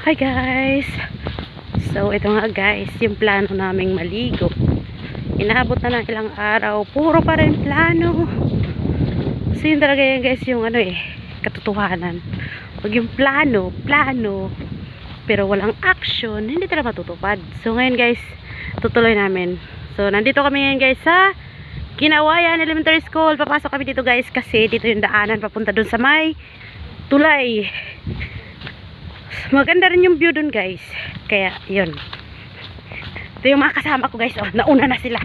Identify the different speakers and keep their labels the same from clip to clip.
Speaker 1: Hi guys! So ito nga guys, yung plano naming maligo. Inaabot na ng ilang araw, puro pa rin plano. So yun talaga yan guys, yung katotohanan. Pag yung plano, pero walang action, hindi talaga matutupad. So ngayon guys, tutuloy namin. So nandito kami ngayon guys sa Ginawayan Elementary School. Papasok kami dito guys kasi dito yung daanan papunta dun sa may tulay. Maganda rin yung view dun guys. Kaya yun. Ito yung mga kasama ko guys. Oh, nauna na sila.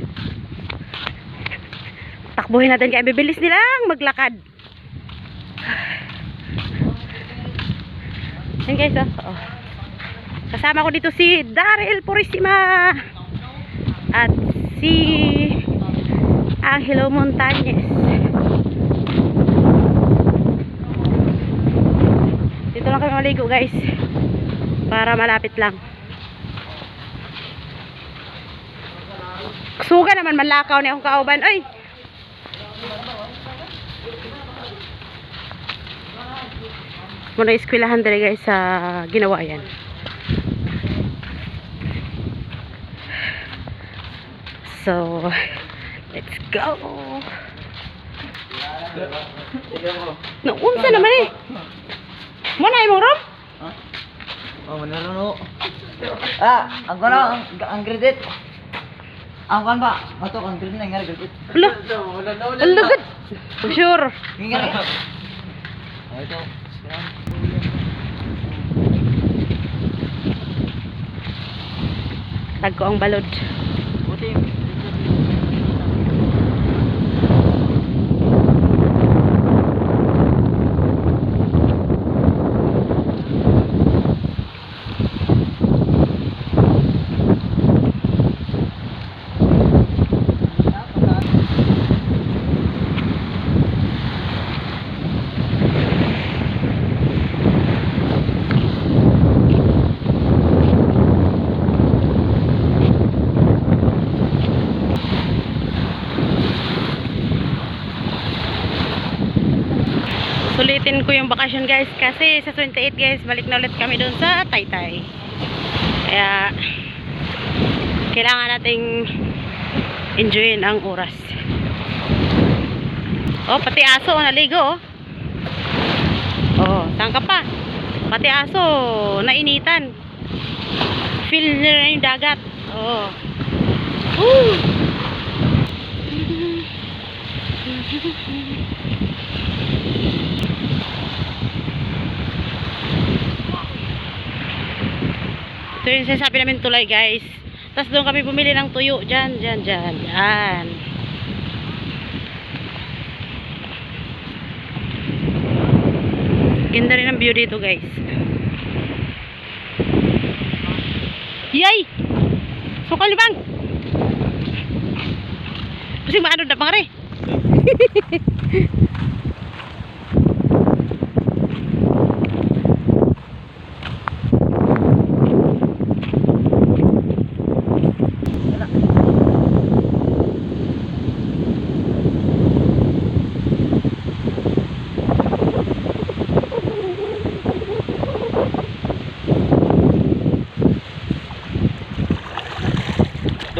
Speaker 1: Takbuhin natin kaya bibilis nilang maglakad. Yan guys oh. Kasama ko dito si Daryl Purisima at si Angelo Montañez. Dito lang kami maligo guys para malapit lang. Suga naman manlakaw ni akong kauban. Oy, muna eskwelahan dali guys sa Ginawayan. So let's go. Naunsa naman eh. Muna imong rom?
Speaker 2: Oh, manalo. Ang kono ang credit. Ang kan ba? Mato ang credit na ngari credit.
Speaker 1: Alagad. Sure.
Speaker 2: Ngari. Oh, ito.
Speaker 1: Tagko ang balod.
Speaker 2: Buti.
Speaker 1: Sulitin ko yung bakasyon guys kasi sa 28 guys balik na ulit kami doon sa Taytay. Kaya kailangan nating enjoyin ang oras. Oh, pati aso naligo oh. Oh, tangka pa. Pati aso nainitan. Feel nila yung dagat. Oh. Ito yung sinasabi namin tulay guys. Tapos doon kami bumili ng tuyo. Dyan. Ganda rin ang view dito guys. Yay! Sukal ni bang! Pusing maano na pangari.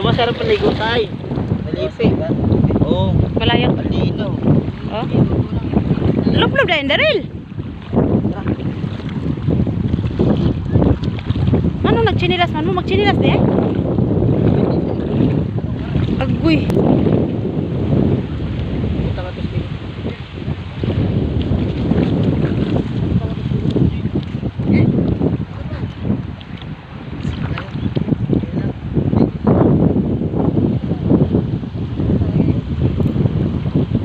Speaker 2: Masarap paligo tay. Malipi. Oh,
Speaker 1: Malayo.
Speaker 2: malino.
Speaker 1: Oh. Lop-lop dahil Daryl. Ano nagchinilas man mo? Magchinilas di eh? Agoy.